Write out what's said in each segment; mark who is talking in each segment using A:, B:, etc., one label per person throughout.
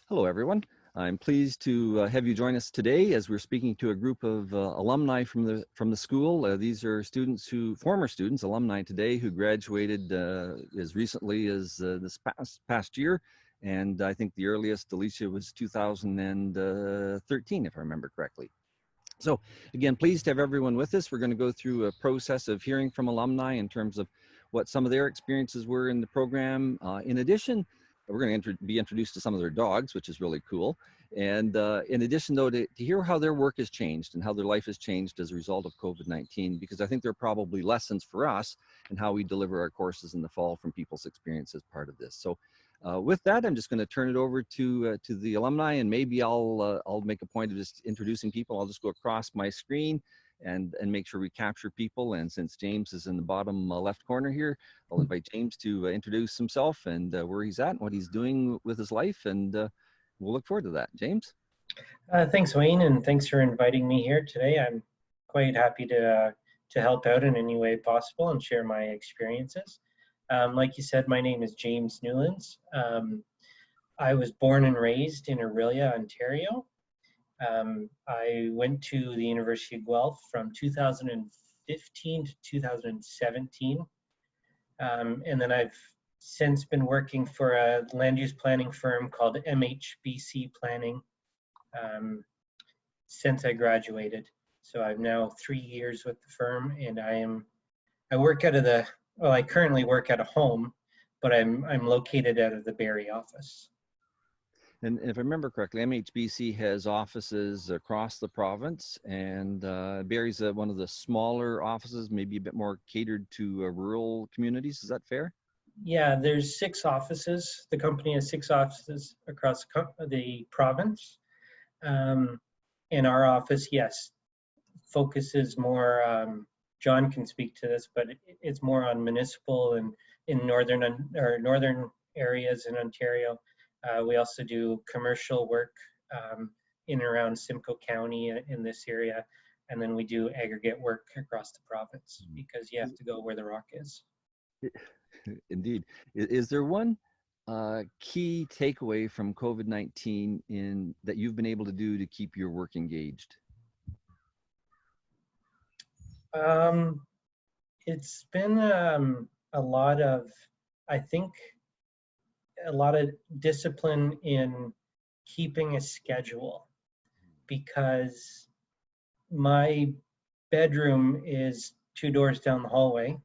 A: Hello, everyone. I'm pleased to have you join us today as we're speaking to a group of alumni from the school. These are former students, alumni today, who graduated as recently as this past year. And I think the earliest, Alicia, was 2013, if I remember correctly. So again, pleased to have everyone with us. We're going to go through a process of hearing from alumni in terms of what some of their experiences were in the program. In addition, we're going to be introduced to some of their dogs, which is really cool. And in addition, though, to hear how their work has changed and how their life has changed as a result of COVID-19, because I think there are probably lessons for us in how we deliver our courses in the fall from people's experience as part of this. So with that, I'm just going to turn it over to the alumni, and maybe I'll make a point of just introducing people. I'll just go across my screen and make sure we capture people. And since James is in the bottom left corner here, I'll invite James to introduce himself and where he's at and what he's doing with his life, and we'll look forward to that. James?
B: Thanks, Wayne, and thanks for inviting me here today. I'm quite happy to help out in any way possible and share my experiences. Like you said, my name is James Newlands. I was born and raised in Orillia, Ontario. I went to the University of Guelph from 2015 to 2017. And then I've since been working for a land use planning firm called MHBC Planning since I graduated. So I've now 3 years with the firm, and I work out of I currently work at a home, but I'm located out of the Barrie office.
A: And if I remember correctly, MHBC has offices across the province, and Barrie's one of the smaller offices, maybe a bit more catered to rural communities. Is that fair?
B: Yeah, there's 6 offices. The company has 6 offices across the province. And our office, yes, focuses more, John can speak to this, but it's more on municipal and in northern areas in Ontario. We also do commercial work in and around Simcoe County in this area, and then we do aggregate work across the province because you have to go where the rock is.
A: Indeed. Is there one key takeaway from COVID-19 that you've been able to do to keep your work engaged?
B: It's been a lot of, I think, a lot of discipline in keeping a schedule, because my bedroom is 2 doors down the hallway.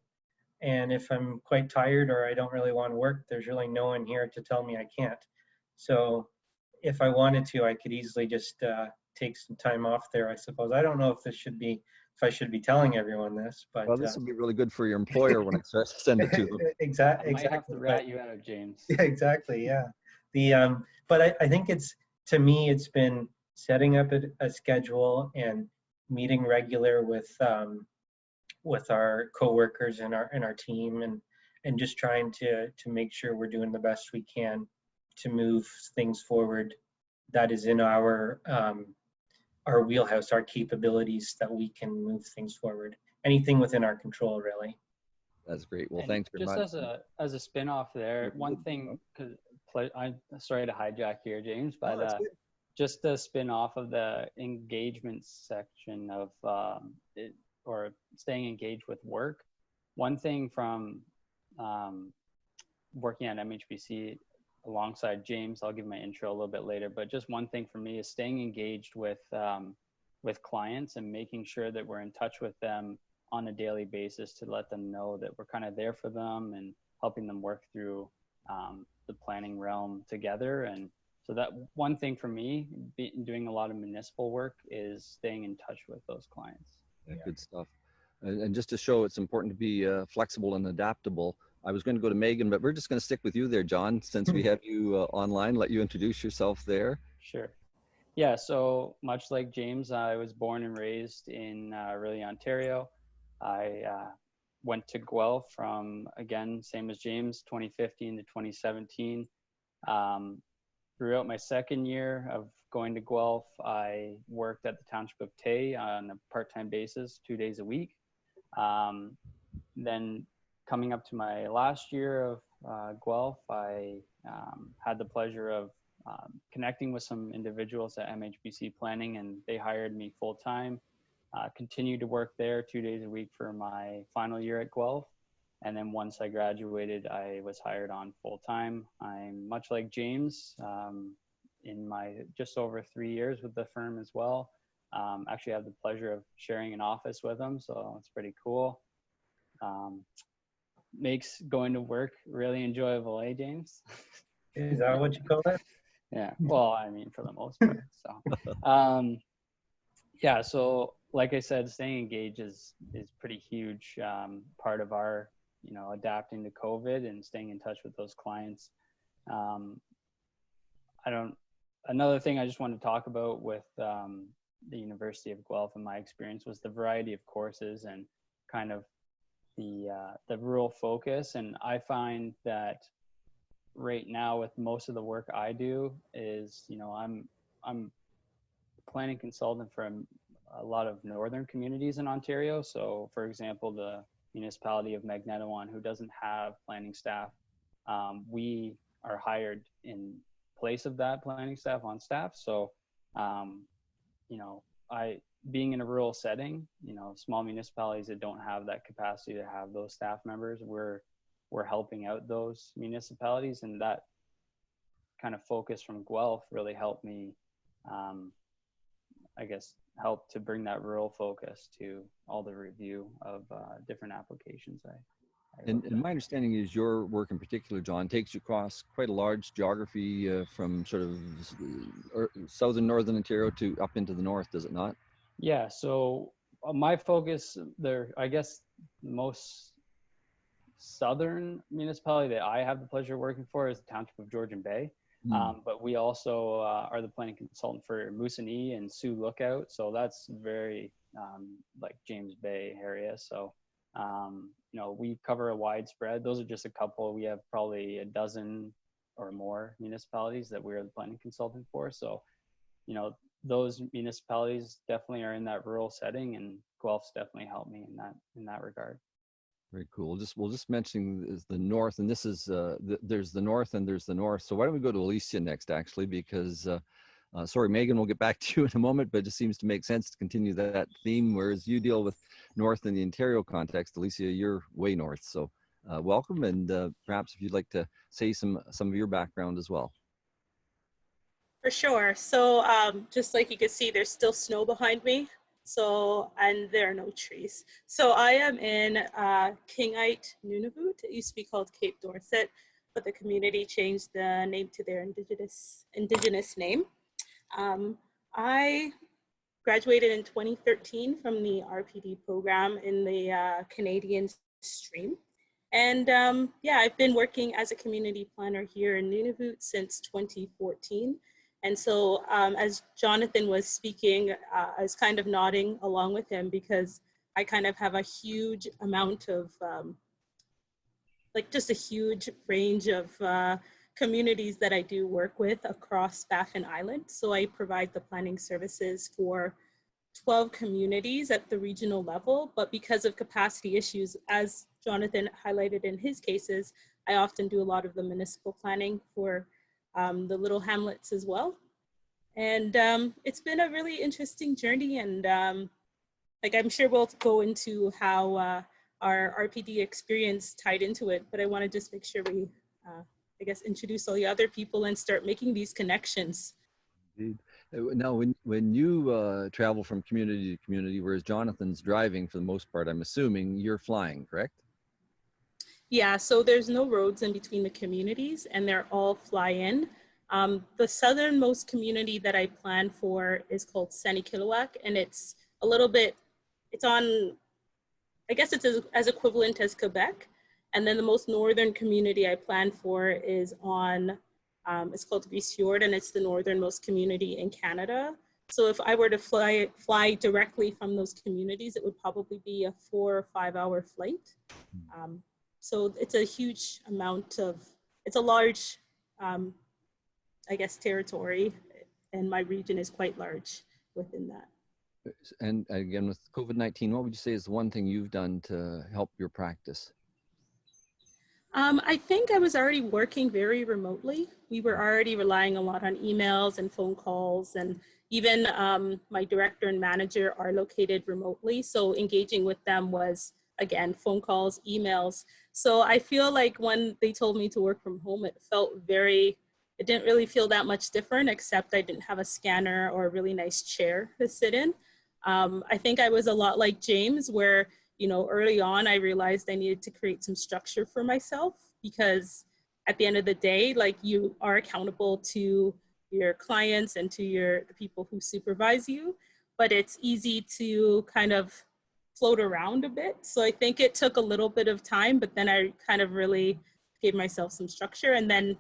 B: And if I'm quite tired or I don't really want to work, there's really no one here to tell me I can't. So if I wanted to, I could easily just take some time off there, I suppose. I don't know if I should be telling everyone this, but
A: well, this will be really good for your employer when I start to send it to them.
B: Exactly.
C: I might have to rat you out, James.
B: Yeah, exactly. Yeah. But I think to me, it's been setting up a schedule and meeting regular with our coworkers and our team, and just trying to make sure we're doing the best we can to move things forward. That is in our wheelhouse, our capabilities, that we can move things forward. Anything within our control, really.
A: That's great. Well,
C: and
A: thanks very much.
C: Just as a spin-off there, one thing, because I'm sorry to hijack here, James, but just a spin-off of the engagement section of or staying engaged with work. One thing from working at MHBC alongside James, I'll give my intro a little bit later, but just one thing for me is staying engaged with clients and making sure that we're in touch with them on a daily basis to let them know that we're kind of there for them and helping them work through the planning realm together. And so that one thing for me, doing a lot of municipal work, is staying in touch with those clients.
A: Yeah. Good stuff. And just to show it's important to be flexible and adaptable, I was going to go to Megan, but we're just going to stick with you there, John, since we have you online. Let you introduce yourself there.
C: Sure. Yeah, so much like James, I was born and raised in Orillia, Ontario. I went to Guelph from, again, same as James, 2015 to 2017. Throughout my second year of going to Guelph, I worked at the Township of Tay on a part-time basis, 2 days a week. Then coming up to my last year of Guelph, I had the pleasure of connecting with some individuals at MHBC Planning, and they hired me full time. Continued to work there 2 days a week for my final year at Guelph. And then once I graduated, I was hired on full time. I'm much like James in my just over 3 years with the firm as well. Actually, I have the pleasure of sharing an office with him, so it's pretty cool. Makes going to work really enjoyable, eh, James?
B: Is that what you call it?
C: Yeah, well, I mean, for the most part. So, yeah, so like I said, staying engaged is pretty huge part of our, adapting to COVID and staying in touch with those clients. Another thing I just want to talk about with the University of Guelph and my experience was the variety of courses and kind of the rural focus. And I find that right now with most of the work I do is, I'm planning consultant for a lot of northern communities in Ontario. So for example, the municipality of Magnetawan, who doesn't have planning staff, we are hired in place of that planning staff on staff. So, being in a rural setting, small municipalities that don't have that capacity to have those staff members, we're helping out those municipalities, and that kind of focus from Guelph really helped me, help to bring that rural focus to all the review of different applications.
A: And my understanding is your work in particular, John, takes you across quite a large geography from sort of southern northern Ontario to up into the north, does it not?
C: Yeah, so my focus there, I guess the most southern municipality that I have the pleasure of working for is the Township of Georgian Bay. But we also are the planning consultant for Moosonee and Sioux Lookout. So that's very like James Bay area. So, we cover a wide spread. Those are just a couple. We have probably a dozen or more municipalities that we're the planning consultant for. So, those municipalities definitely are in that rural setting, and Guelph's definitely helped me in that regard.
A: Very cool. We'll just mention the north, and this is there's the north and there's the north. So why don't we go to Alicia next, actually, because sorry, Megan, we'll get back to you in a moment, but it just seems to make sense to continue that theme. Whereas you deal with north in the Ontario context, Alicia, you're way north. So welcome, and perhaps if you'd like to say some of your background as well.
D: For sure. So just like you can see, there's still snow behind me. So, and there are no trees. So I am in Kingite, Nunavut. It used to be called Cape Dorset, but the community changed the name to their indigenous name. I graduated in 2013 from the RPD program in the Canadian stream. And yeah, I've been working as a community planner here in Nunavut since 2014. And so as Jonathan was speaking, I was kind of nodding along with him because I kind of have a huge amount of, just a huge range of communities that I do work with across Baffin Island. So I provide the planning services for 12 communities at the regional level, but because of capacity issues, as Jonathan highlighted in his cases, I often do a lot of the municipal planning for the little hamlets as well. And it's been a really interesting journey, and I'm sure we'll go into how our RPD experience tied into it, but I want to just make sure we, introduce all the other people and start making these connections.
A: Indeed. Now, when you travel from community to community, whereas Jonathan's driving for the most part, I'm assuming you're flying, correct?
D: Yeah, so there's no roads in between the communities, and they're all fly-in. The southernmost community that I plan for is called Sanikiluwak, and it's a little bit, it's on, I guess it's as equivalent as Quebec. And then the most northern community I plan for is on, it's called Grise Fiord, and it's the northernmost community in Canada. So if I were to fly directly from those communities, it would probably be a 4 or 5 hour flight. So it's a huge amount of, it's a large, territory, and my region is quite large within that.
A: And again, with COVID-19, what would you say is the one thing you've done to help your practice?
D: I think I was already working very remotely. We were already relying a lot on emails and phone calls, and even my director and manager are located remotely. So engaging with them was, again, phone calls, emails. So I feel like when they told me to work from home, it didn't really feel that much different, except I didn't have a scanner or a really nice chair to sit in. I think I was a lot like James, where early on, I realized I needed to create some structure for myself, because at the end of the day, like, you are accountable to your clients and to the people who supervise you, but it's easy to kind of float around a bit. So I think it took a little bit of time, but then I kind of really gave myself some structure, and then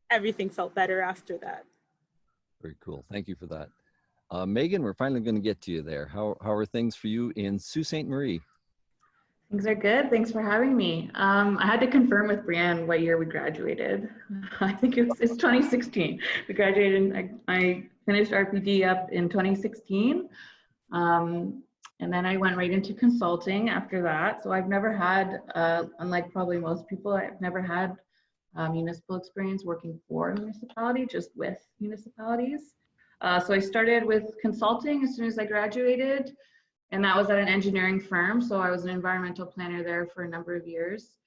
D: everything felt better after that.
A: Very cool. Thank you for that. Megan, we're finally going to get to you there. How are things for you in Sault Ste. Marie?
E: Things are good. Thanks for having me. I had to confirm with Brianne what year we graduated. I think it's 2016. We graduated, I finished RPD up in 2016. And then I went right into consulting after that. So I've never had, unlike probably most people, I've never had municipal experience working for a municipality, just with municipalities. So I started with consulting as soon as I graduated, and that was at an engineering firm. So I was an environmental planner there for a number of years.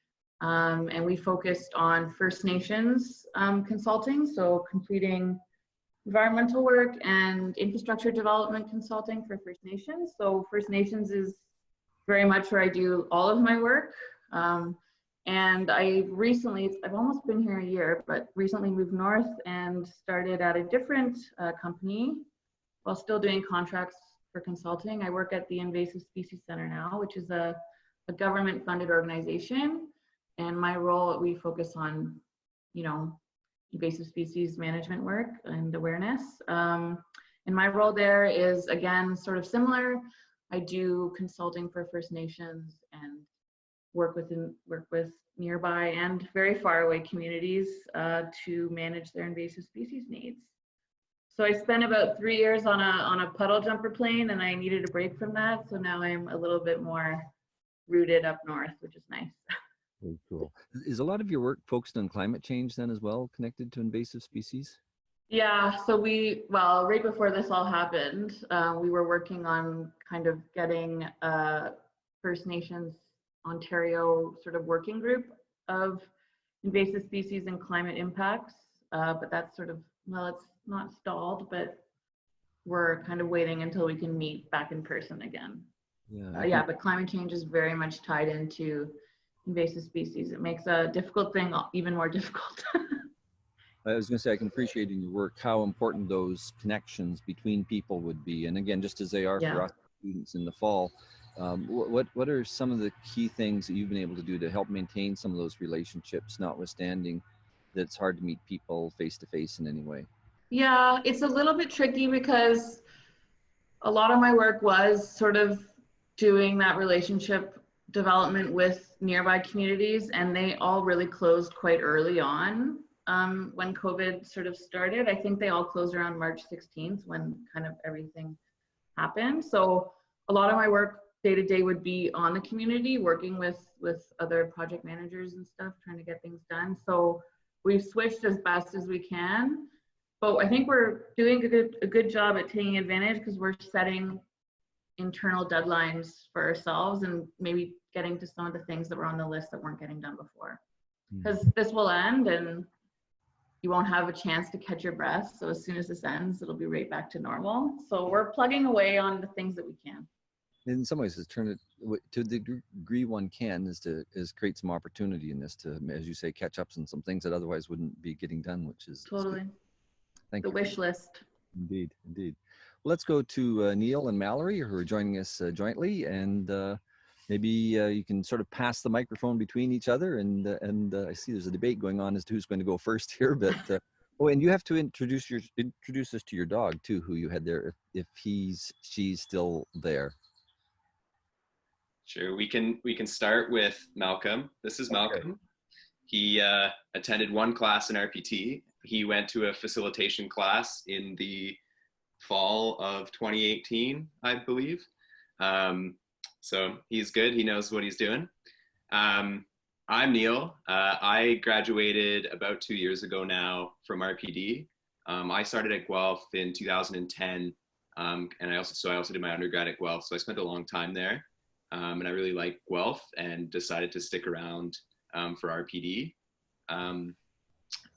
E: And we focused on First Nations consulting, so completing environmental work and infrastructure development consulting for First Nations. So First Nations is very much where I do all of my work. And I've almost been here a year, but recently moved north and started at a different company while still doing contracts for consulting. I work at the Invasive Species Center now, which is a government funded organization. And my role, we focus on, invasive species management work and awareness. And my role there is, again, sort of similar. I do consulting for First Nations and work with nearby and very far away communities to manage their invasive species needs. So I spent about 3 years on a puddle jumper plane, and I needed a break from that. So now I'm a little bit more rooted up north, which is nice.
A: Very cool. Is a lot of your work focused on climate change then as well, connected to invasive species?
E: Yeah, so right before this all happened, we were working on kind of getting First Nations Ontario sort of working group of invasive species and climate impacts, but that's sort of, it's not stalled, but we're kind of waiting until we can meet back in person again. Yeah, but climate change is very much tied into invasive species. It makes a difficult thing even more difficult.
A: I was going to say, I can appreciate in your work how important those connections between people would be. And again, just as they are for us students in the fall, what are some of the key things that you've been able to do to help maintain some of those relationships, notwithstanding that it's hard to meet people face to face in any way?
E: Yeah, it's a little bit tricky because a lot of my work was sort of doing that relationship development with nearby communities, and they all really closed quite early on when COVID sort of started. I think they all closed around March 16th when kind of everything happened. So a lot of my work day to day would be on the community, working with other project managers and stuff, trying to get things done. So we've switched as best as we can, but I think we're doing a good job at taking advantage because we're setting internal deadlines for ourselves and maybe getting to some of the things that were on the list that weren't getting done before. Because this will end and you won't have a chance to catch your breath. So as soon as this ends, it'll be right back to normal. So we're plugging away on the things that we can.
A: In some ways, it's turn it to the degree one can is create some opportunity in this to, as you say, catch up on some things that otherwise wouldn't be getting done, which is
E: totally.
A: Thank
E: you. The wish list.
A: Indeed, indeed. Let's go to Neil and Mallory, who are joining us jointly, and maybe you can sort of pass the microphone between each other. And I see there's a debate going on as to who's going to go first here. But oh, and you have to introduce us to your dog too, who you had there, if she's still there.
F: Sure, we can start with Malcolm. This is Malcolm. Okay. He attended one class in RPT. He went to a facilitation class in the fall of 2018, I believe. So he's good. He knows what he's doing. I'm Neil. I graduated about 2 years ago now from RPD. I started at Guelph in 2010, and I also did my undergrad at Guelph, so I spent a long time there, and I really liked Guelph and decided to stick around for RPD. Um,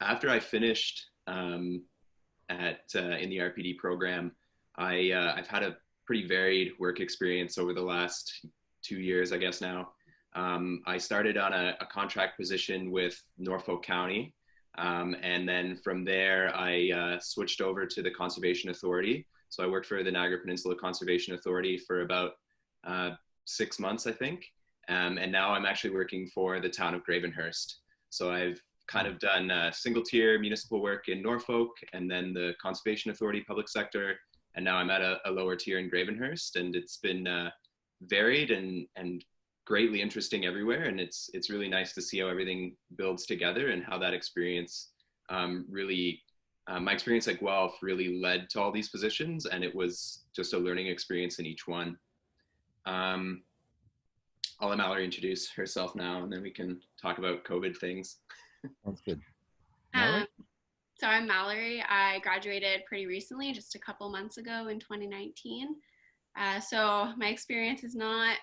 F: After I finished in the RPD program, I've had a pretty varied work experience over the last 2 years, I guess now. I started on a contract position with Norfolk County, and then from there I switched over to the Conservation Authority. So I worked for the Niagara Peninsula Conservation Authority for about 6 months, I think, and now I'm actually working for the town of Gravenhurst. So I've kind of done single tier municipal work in Norfolk, and then the Conservation Authority public sector, and now I'm at a lower tier in Gravenhurst, and it's been varied and greatly interesting everywhere, and it's really nice to see how everything builds together and how that experience my experience at Guelph really led to all these positions, and it was just a learning experience in each one. I'll let Mallory introduce herself now, and then we can talk about COVID things.
A: Sounds good.
G: So I'm Mallory. I graduated pretty recently, just a couple months ago in 2019. So my experience is not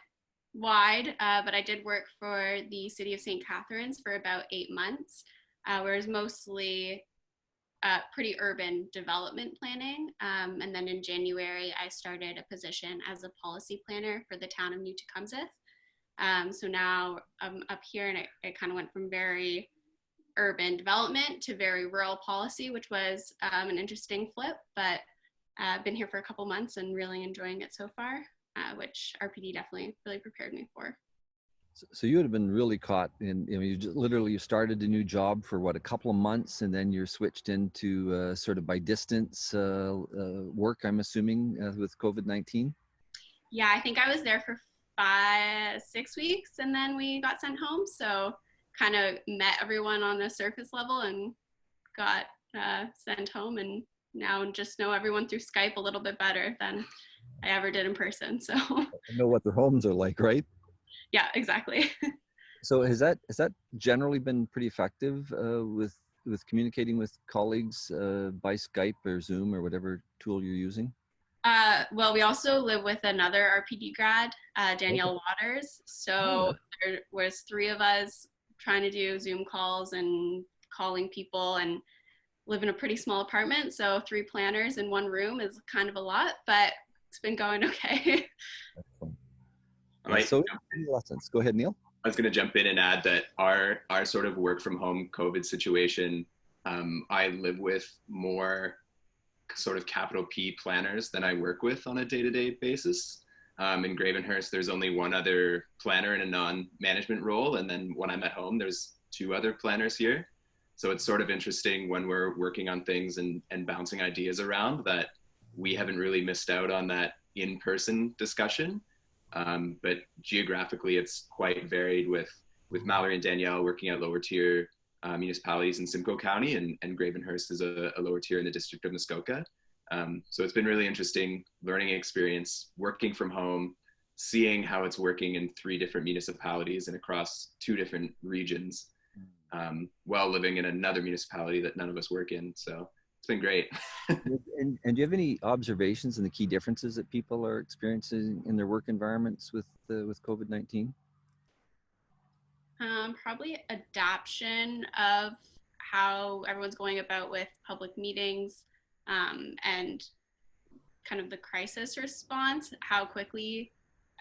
G: wide, but I did work for the city of St. Catharines for about 8 months, where it was mostly pretty urban development planning. And then in January, I started a position as a policy planner for the town of New Tecumseth. So now I'm up here, and it kind of went from very urban development to very rural policy, which was an interesting flip, but I've been here for a couple months and really enjoying it so far, which RPD definitely really prepared me for.
A: So you would have been really caught in, you started a new job for what, a couple of months, and then you're switched into sort of by distance work, I'm assuming, with COVID-19?
G: Yeah, I think I was there for 6 weeks, and then we got sent home. So kind of met everyone on a surface level and got sent home, and now just know everyone through Skype a little bit better than I ever did in person. So
A: I know what their homes are like, right?
G: Yeah, exactly.
A: So has that generally been pretty effective with communicating with colleagues by Skype or Zoom or whatever tool you're using?
G: Well, we also live with another RPD grad, Danielle Waters. So there was 3 of us trying to do Zoom calls and calling people, and live in a pretty small apartment. So 3 planners in 1 room is kind of a lot, but it's been going okay.
A: So lessons. Go ahead, Neil.
F: I was going to jump in and add that our sort of work from home COVID situation, I live with more sort of capital P planners than I work with on a day-to-day basis. In Gravenhurst, there's only 1 other planner in a non-management role, and then when I'm at home, there's 2 other planners here. So it's sort of interesting when we're working on things and bouncing ideas around that we haven't really missed out on that in-person discussion. But geographically, it's quite varied with Mallory and Danielle working at lower tier municipalities in Simcoe County, and Gravenhurst is a lower tier in the district of Muskoka. So it's been really interesting learning experience, working from home, seeing how it's working in 3 different municipalities and across 2 different regions, while living in another municipality that none of us work in. So it's been great.
A: And do you have any observations and the key differences that people are experiencing in their work environments with COVID-19?
G: Probably adoption of how everyone's going about with public meetings, and kind of the crisis response. How quickly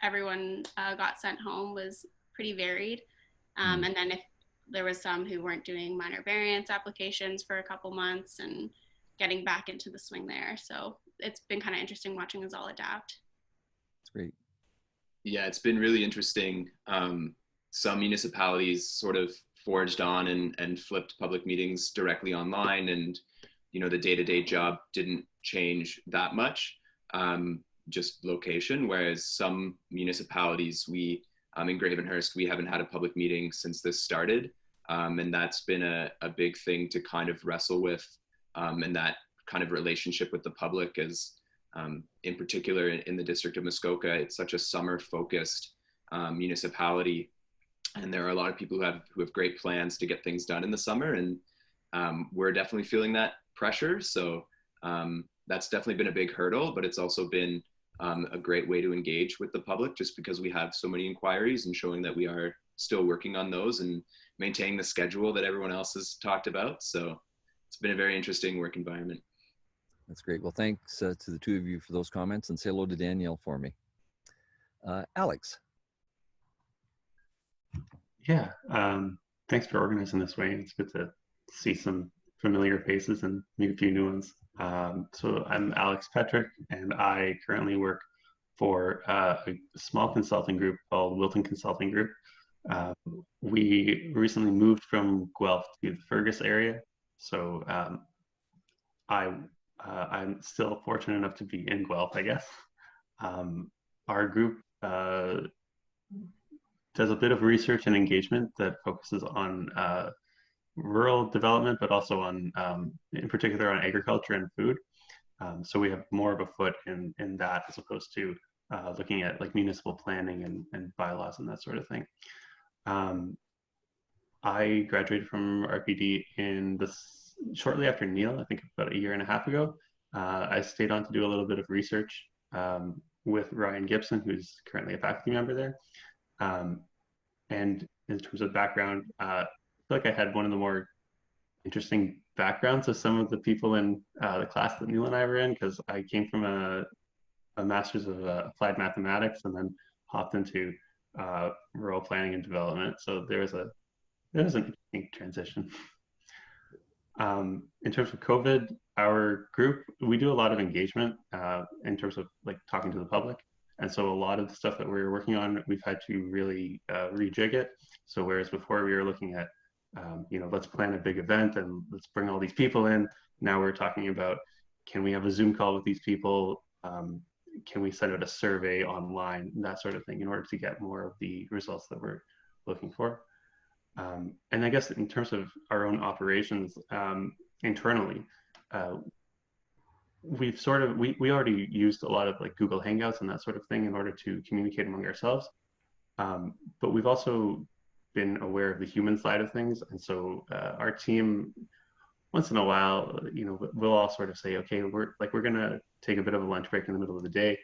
G: everyone got sent home was pretty varied. And then if there was some who weren't doing minor variance applications for a couple months and getting back into the swing there. So it's been kind of interesting watching us all adapt.
A: That's great.
F: Yeah, it's been really interesting. Some municipalities sort of forged on and flipped public meetings directly online, and the day-to-day job didn't change that much, just location, whereas some municipalities, in Gravenhurst, we haven't had a public meeting since this started, and that's been a big thing to kind of wrestle with, and that kind of relationship with the public is, in particular in the district of Muskoka, it's such a summer-focused municipality. And there are a lot of people who have great plans to get things done in the summer, and we're definitely feeling that pressure. So that's definitely been a big hurdle, but it's also been a great way to engage with the public, just because we have so many inquiries, and showing that we are still working on those and maintaining the schedule that everyone else has talked about. So it's been a very interesting work environment.
A: That's great. Well, thanks to the two of you for those comments, and say hello to Danielle for me. Alex.
H: Yeah, thanks for organizing this, Wayne. It's good to see some familiar faces and meet a few new ones. So I'm Alex Petrick, and I currently work for a small consulting group called Wilton Consulting Group. We recently moved from Guelph to the Fergus area, so I'm still fortunate enough to be in Guelph, I guess. Our group does a bit of research and engagement that focuses on rural development, but also on, in particular, on agriculture and food. So we have more of a foot in that, as opposed to looking at like municipal planning and bylaws and that sort of thing. I graduated from RPD shortly after Neil, I think about 1.5 years ago. I stayed on to do a little bit of research with Ryan Gibson, who's currently a faculty member there. And in terms of background, I feel like I had one of the more interesting backgrounds of some of the people in the class that Neil and I were in, because I came from a master's of applied mathematics and then hopped into rural planning and development. So there was an interesting transition. In terms of COVID, our group, we do a lot of engagement in terms of like talking to the public. And so a lot of the stuff that we were working on, we've had to really rejig it. So whereas before we were looking at, let's plan a big event and let's bring all these people in. Now we're talking about, can we have a Zoom call with these people? Can we send out a survey online, that sort of thing, in order to get more of the results that we're looking for. And I guess in terms of our own operations internally, we've we already used a lot of like Google Hangouts and that sort of thing in order to communicate among ourselves. But we've also been aware of the human side of things. And so our team, once in a while, we'll all sort of say, okay, we're gonna take a bit of a lunch break in the middle of the day.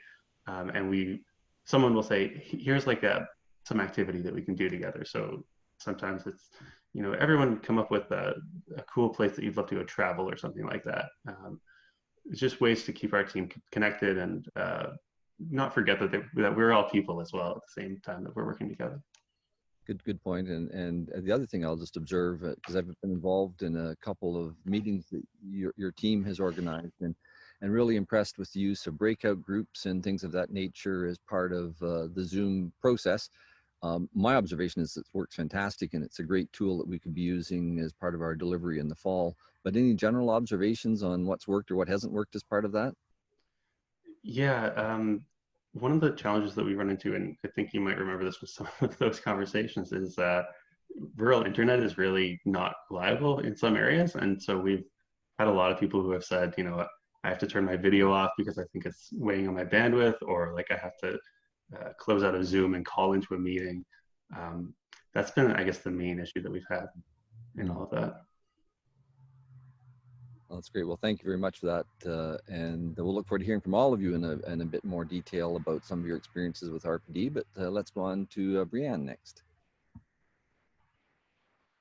H: And someone will say, here's like some activity that we can do together. So sometimes it's, everyone come up with a cool place that you'd love to go travel or something like that. It's just ways to keep our team connected and not forget that we're all people as well at the same time that we're working together.
A: Good point. And the other thing I'll just observe, because I've been involved in a couple of meetings that your team has organized, and really impressed with the use of breakout groups and things of that nature as part of the Zoom process. My observation is it works fantastic, and it's a great tool that we could be using as part of our delivery in the fall. But any general observations on what's worked or what hasn't worked as part of that?
H: Yeah, one of the challenges that we run into, and I think you might remember this with some of those conversations, is that rural internet is really not reliable in some areas. And so we've had a lot of people who have said, I have to turn my video off because I think it's weighing on my bandwidth, or like I have to close out of Zoom and call into a meeting. That's been, I guess, the main issue that we've had in all of that.
A: Well, that's great. Well, thank you very much for that. And we'll look forward to hearing from all of you in a bit more detail about some of your experiences with RPD, but let's go on to Brianne next.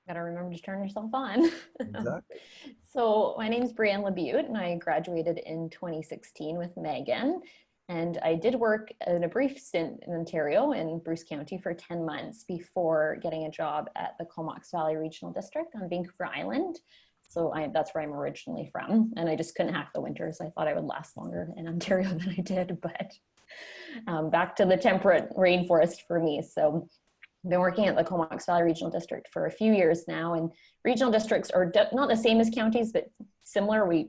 I: Gotta remember to turn yourself on.
A: Exactly.
I: So my name is Brianne LeBute, and I graduated in 2016 with Megan. And I did work in a brief stint in Ontario in Bruce County for 10 months before getting a job at the Comox Valley Regional District on Vancouver Island. So that's where I'm originally from. And I just couldn't hack the winters. I thought I would last longer in Ontario than I did, but back to the temperate rainforest for me. So I've been working at the Comox Valley Regional District for a few years now, and regional districts are not the same as counties, but similar. We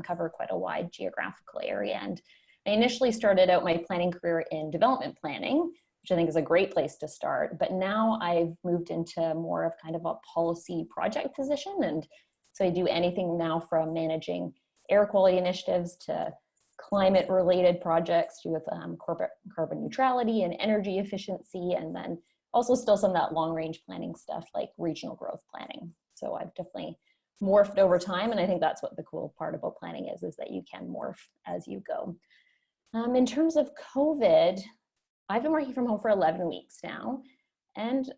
I: cover quite a wide geographical area. And I initially started out my planning career in development planning, which I think is a great place to start. But now I've moved into more of kind of a policy project position. And so I do anything now from managing air quality initiatives to climate related projects to do with corporate carbon neutrality and energy efficiency, and then also still some of that long range planning stuff like regional growth planning. So I've definitely morphed over time, and I think that's what the cool part about planning is that you can morph as you go. In terms of COVID, I've been working from home for 11 weeks now, and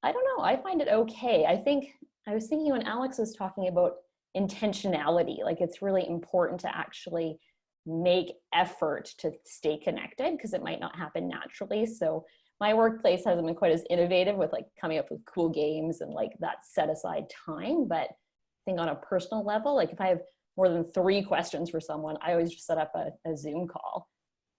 I: I don't know, I find it okay. I think I was thinking when Alex was talking about intentionality, like it's really important to actually make effort to stay connected because it might not happen naturally. So my workplace hasn't been quite as innovative with like coming up with cool games and like that set aside time. But I think on a personal level, like if I have more than 3 questions for someone, I always just set up a Zoom call.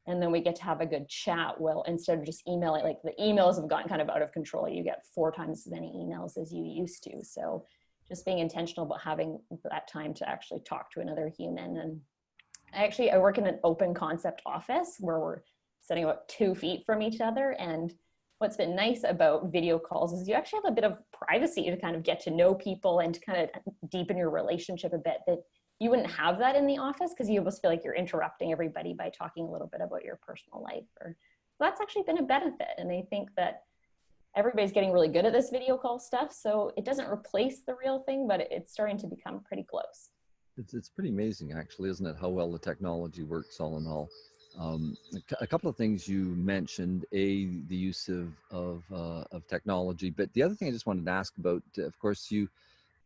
I: And then we get to have a good chat. Well, instead of just emailing, like the emails have gotten kind of out of control. You get 4 times as many emails as you used to. So just being intentional about having that time to actually talk to another human. And I work in an open concept office where we're sitting about 2 feet from each other. And what's been nice about video calls is you actually have a bit of privacy to kind of get to know people and to kind of deepen your relationship a bit that you wouldn't have that in the office because you almost feel like you're interrupting everybody by talking a little bit about your personal life. So that's actually been a benefit. And I think that everybody's getting really good at this video call stuff. So it doesn't replace the real thing, but it's starting to become pretty close.
A: It's pretty amazing, actually, isn't it, how well the technology works all in all. A couple of things you mentioned, the use of technology, but the other thing I just wanted to ask about, of course,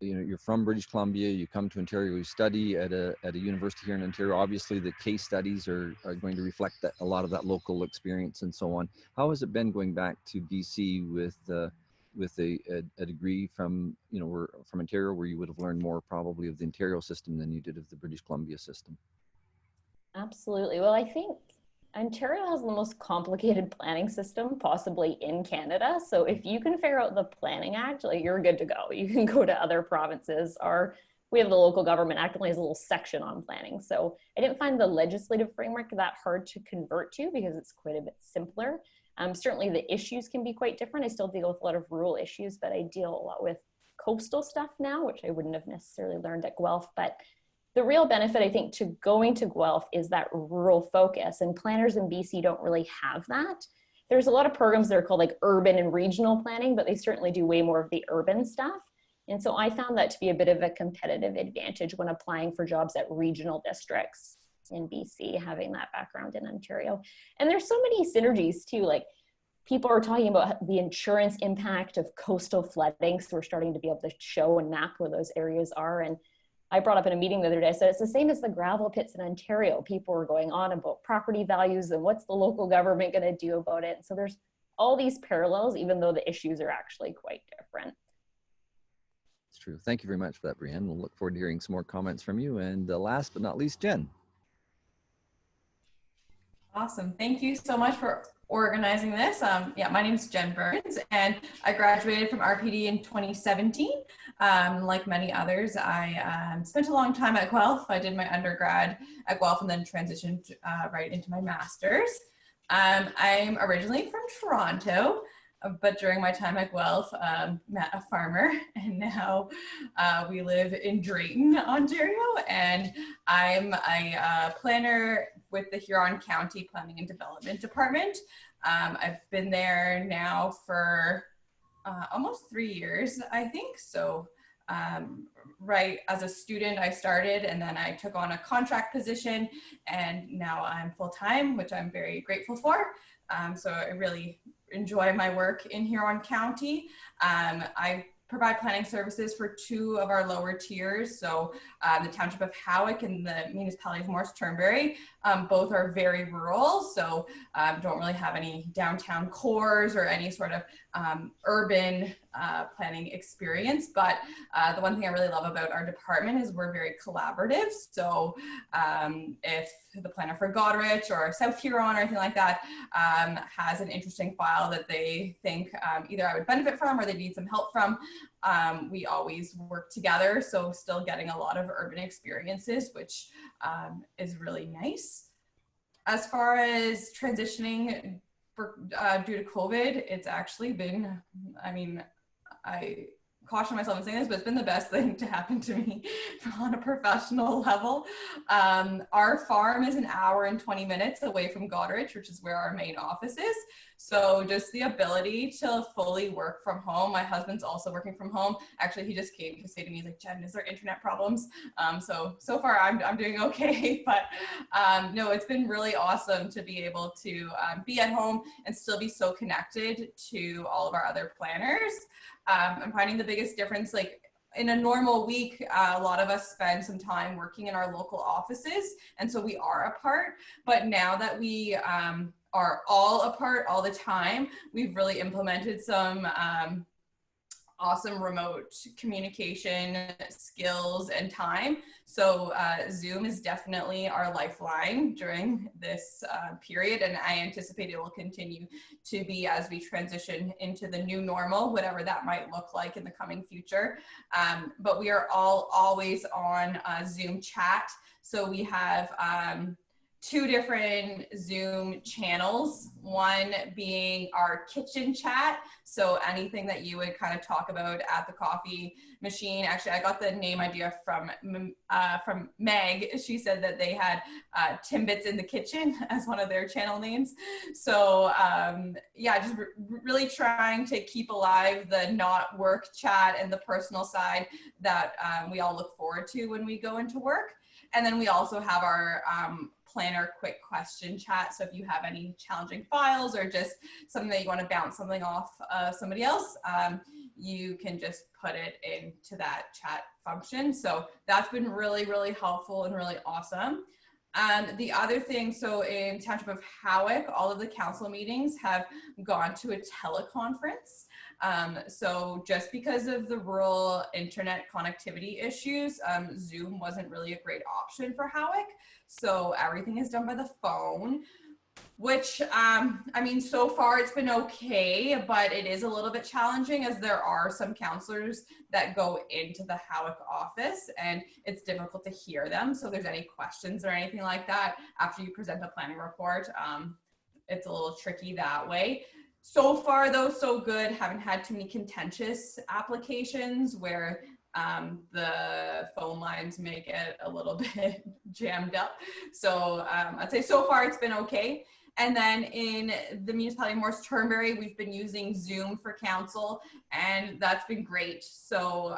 A: you're from British Columbia, you come to Ontario, you study at a university here in Ontario. Obviously, the case studies are going to reflect that, a lot of that local experience and so on. How has it been going back to BC with a degree from, from Ontario, where you would have learned more probably of the Ontario system than you did of the British Columbia system?
I: Absolutely. Well, I think Ontario has the most complicated planning system possibly in Canada. So if you can figure out the Planning Act, like you're good to go. You can go to other provinces. We have the Local Government Act, only has a little section on planning. So I didn't find the legislative framework that hard to convert to because it's quite a bit simpler. Certainly the issues can be quite different. I still deal with a lot of rural issues, but I deal a lot with coastal stuff now, which I wouldn't have necessarily learned at Guelph. But the real benefit, I think, to going to Guelph is that rural focus, and planners in BC don't really have that. There's a lot of programs that are called like urban and regional planning, but they certainly do way more of the urban stuff. And so I found that to be a bit of a competitive advantage when applying for jobs at regional districts in BC, having that background in Ontario. And there's so many synergies too, like people are talking about the insurance impact of coastal flooding. So we're starting to be able to show and map where those areas are. And I brought up in a meeting the other day, I said, it's the same as the gravel pits in Ontario. People were going on about property values and what's the local government going to do about it. So there's all these parallels, even though the issues are actually quite different.
A: It's true. Thank you very much for that, Brianne. We'll look forward to hearing some more comments from you. And last but not least, Jen.
J: Awesome. Thank you so much for organizing this. Yeah, my name is Jen Burns, and I graduated from RPD in 2017. Like many others, I spent a long time at Guelph. I did my undergrad at Guelph and then transitioned right into my master's. I'm originally from Toronto, but during my time at Guelph, met a farmer, and now we live in Drayton, Ontario, and I'm a planner with the Huron County Planning and Development Department. I've been there now for almost 3 years, I think. So right as a student, I started, and then I took on a contract position, and now I'm full-time, which I'm very grateful for. So I really enjoy my work in Huron County. I provide planning services for 2 of our lower tiers. So the township of Howick and the municipality of Morris Turnberry, both are very rural. So don't really have any downtown cores or any sort of urban planning experience. But the one thing I really love about our department is we're very collaborative. So if the planner for Goderich or South Huron or anything like that has an interesting file that they think either I would benefit from or they need some help from, we always work together. So still getting a lot of urban experiences, which is really nice. As far as transitioning due to COVID, it's actually been, I mean, I caution myself in saying this, but it's been the best thing to happen to me on a professional level. Our farm is an hour and 20 minutes away from Goderich, which is where our main office is. So just the ability to fully work from home. My husband's also working from home. Actually, he just came to say to me, he's like, Jen, is there internet problems? So far I'm doing okay, but no, it's been really awesome to be able to be at home and still be so connected to all of our other planners. I'm finding the biggest difference, like in a normal week, a lot of us spend some time working in our local offices, and so we are apart. But now that we are all apart all the time, we've really implemented some awesome remote communication skills and time. So Zoom is definitely our lifeline during this period, and I anticipate it will continue to be as we transition into the new normal, whatever that might look like in the coming future. But we are all always on Zoom chat. So we have 2 different Zoom channels, one being our kitchen chat. So anything that you would kind of talk about at the coffee machine. Actually, I got the name idea from Meg. She said that they had Timbits in the Kitchen as one of their channel names. So yeah, just really trying to keep alive the not work chat and the personal side that we all look forward to when we go into work. And then we also have our planner quick question chat. So if you have any challenging files or just something that you want to bounce something off of somebody else, you can just put it into that chat function. So that's been really, really helpful and really awesome. The other thing, so in Township of Howick, all of the council meetings have gone to a teleconference. So just because of the rural internet connectivity issues, Zoom wasn't really a great option for Howick. So everything is done by the phone, which, I mean, so far it's been okay, but it is a little bit challenging as there are some counselors that go into the Howick office and it's difficult to hear them. So if there's any questions or anything like that after you present the planning report, it's a little tricky that way. So far though, so good. Haven't had too many contentious applications where the phone lines make it a little bit jammed up. So I'd say so far it's been okay. And then in the municipality of Morris Turnberry, we've been using Zoom for council, and that's been great. So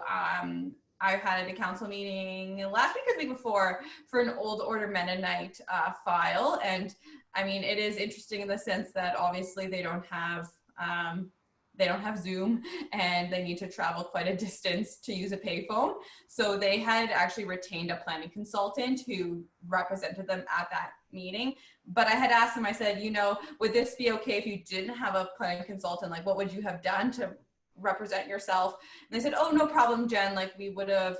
J: I've had a council meeting last week or the week before for an old order Mennonite file. And I mean, it is interesting in the sense that obviously they don't have Zoom and they need to travel quite a distance to use a payphone. So they had actually retained a planning consultant who represented them at that meeting. But I had asked them, I said, you know, would this be okay if you didn't have a planning consultant? Like, what would you have done to represent yourself? And they said, oh, no problem, Jen. Like, we would have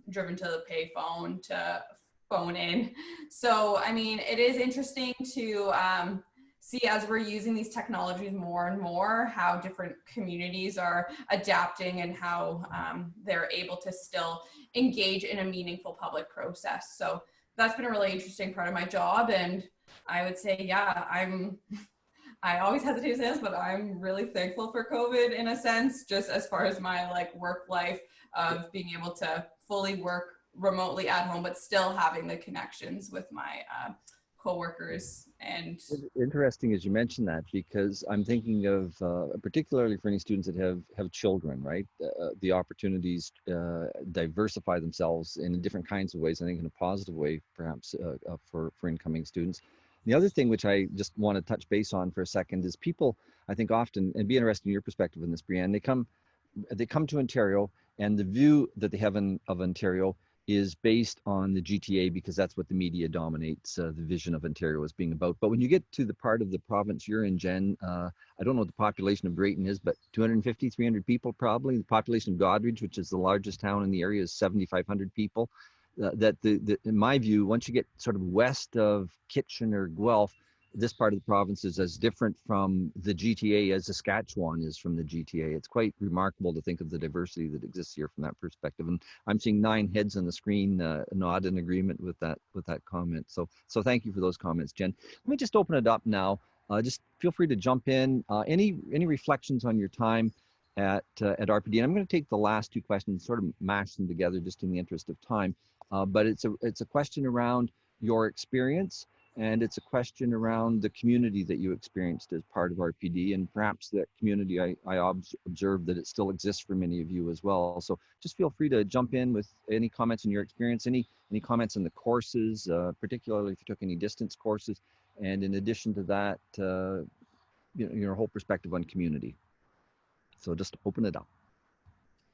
J: driven to the payphone to phone in. So, I mean, it is interesting to see as we're using these technologies more and more, how different communities are adapting and how they're able to still engage in a meaningful public process. So that's been a really interesting part of my job. And I would say, yeah, I always hesitate to say this, but I'm really thankful for COVID in a sense, just as far as my like work life of being able to fully work remotely at home, but still having the connections with my co-workers. And
A: interesting as you mentioned that, because I'm thinking of particularly for any students that have children, right? The opportunities diversify themselves in different kinds of ways. I think in a positive way, perhaps for incoming students. The other thing which I just want to touch base on for a second is people, I think often, and be interested in your perspective in this, Brianne, they come to Ontario and the view that they have of Ontario is based on the GTA because that's what the media dominates the vision of Ontario as being about. But when you get to the part of the province you're in, Jen, I don't know what the population of Drayton is, but 250, 300 people probably. The population of Goderich, which is the largest town in the area, is 7,500 people. In my view, once you get sort of west of Kitchener, Guelph, this part of the province is as different from the GTA as Saskatchewan is from the GTA. It's quite remarkable to think of the diversity that exists here from that perspective. And I'm seeing 9 heads on the screen nod in agreement with that comment. So thank you for those comments, Jen. Let me just open it up now. Just feel free to jump in. Any reflections on your time at RPD? And I'm going to take the last 2 questions, sort of mash them together just in the interest of time. But it's a question around your experience And it's a question around the community that you experienced as part of RPD, and perhaps that community I observed that it still exists for many of you as well. So just feel free to jump in with any comments on your experience, any comments on the courses, particularly if you took any distance courses, and in addition to that, your whole perspective on community. So just open it up.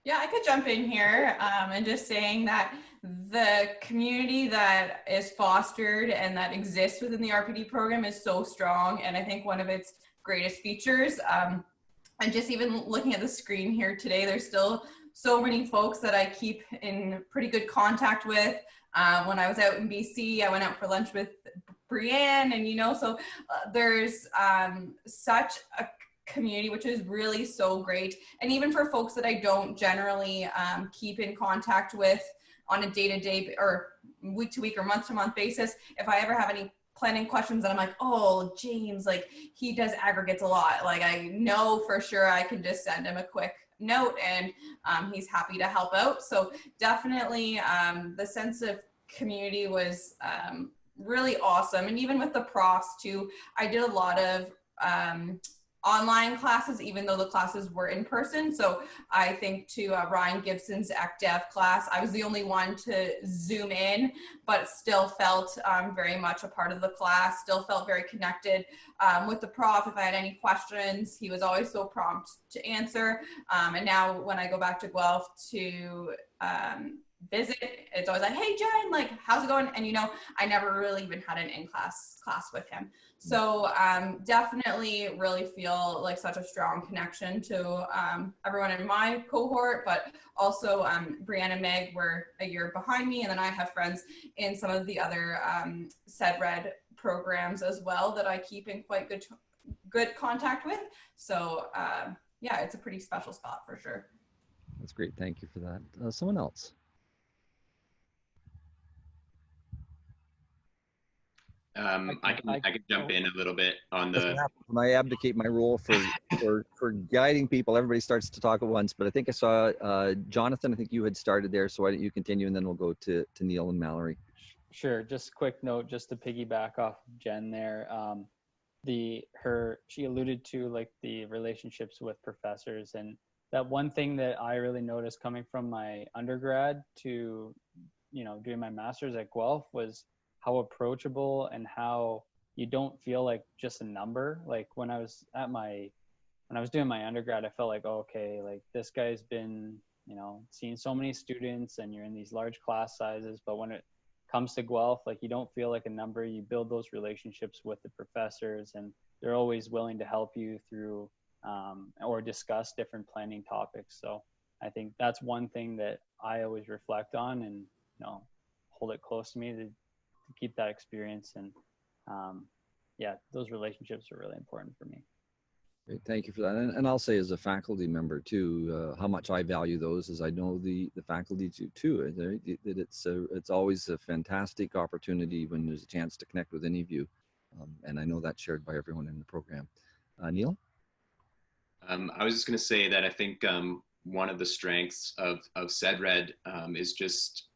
J: Yeah, I could jump in here and just saying that the community that is fostered and that exists within the RPD program is so strong. And I think one of its greatest features, and just even looking at the screen here today, there's still so many folks that I keep in pretty good contact with. When I was out in BC, I went out for lunch with Brianne, and so there's such a community, which is really so great. And even for folks that I don't generally keep in contact with on a day-to-day or week-to-week or month-to-month basis, if I ever have any planning questions and I'm like, oh, James, like he does aggregates a lot, like I know for sure I can just send him a quick note and he's happy to help out. So definitely the sense of community was really awesome. And even with the profs too, I did a lot of online classes, even though the classes were in person. So I think to Ryan Gibson's ECDev class, I was the only one to Zoom in, but still felt very much a part of the class, still felt very connected with the prof. If I had any questions, he was always so prompt to answer. And now when I go back to Guelph to visit, it's always like, hey Jen, like how's it going? And I never really even had an in-class class with him. So definitely really feel like such a strong connection to everyone in my cohort, but also Brianna and Meg were a year behind me, and then I have friends in some of the other SEDRED programs as well that I keep in quite good contact with. So yeah, it's a pretty special spot for sure.
A: That's great, thank you for that. Someone else?
F: I can jump in a little bit on the.
A: When I abdicate my role for guiding people, everybody starts to talk at once. But I think I saw Jonathan. I think you had started there, so why don't you continue, and then we'll go to Neil and Mallory.
C: Sure. Just a quick note, just to piggyback off Jen there. She alluded to like the relationships with professors, and that one thing that I really noticed coming from my undergrad to doing my master's at Guelph was how approachable and how you don't feel like just a number. Like when I was doing my undergrad, I felt like, oh, okay, like this guy's been, seeing so many students and you're in these large class sizes. But when it comes to Guelph, like you don't feel like a number. You build those relationships with the professors, and they're always willing to help you through or discuss different planning topics. So I think that's one thing that I always reflect on and, hold it close to me to keep that experience. And yeah, those relationships are really important for me.
A: Great, thank you for that. And I'll say as a faculty member too, how much I value those, as I know the faculty too. That it's always a fantastic opportunity when there's a chance to connect with any of you. And I know that's shared by everyone in the program. Neil?
F: I was just going to say that I think one of the strengths of SEDRED is just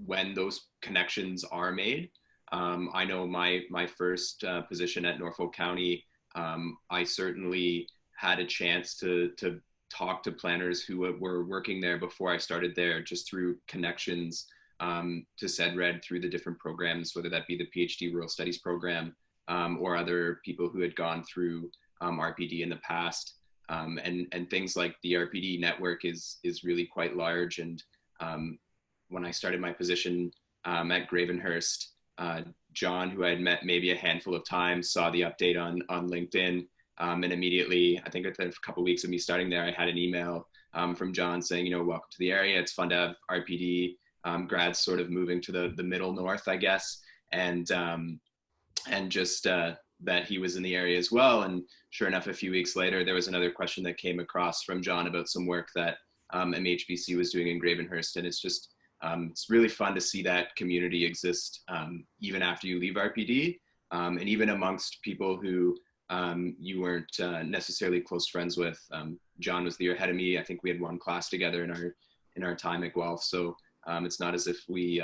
F: when those connections are made. I know my first position at Norfolk County, I certainly had a chance to talk to planners who were working there before I started there, just through connections to SEDRED through the different programs, whether that be the PhD Rural Studies program or other people who had gone through RPD in the past. And things like the RPD network is really quite large. And when I started my position at Gravenhurst, John, who I had met maybe a handful of times, saw the update on LinkedIn, and immediately, I think within a couple of weeks of me starting there, I had an email from John saying, welcome to the area. It's fun to have RPD grads sort of moving to the middle north, I guess, and just that he was in the area as well. And sure enough, a few weeks later, there was another question that came across from John about some work that MHBC was doing in Gravenhurst, and it's just it's really fun to see that community exist even after you leave RPD, and even amongst people who you weren't necessarily close friends with. John was the year ahead of me. I think we had one class together in our time at Guelph. So it's not as if we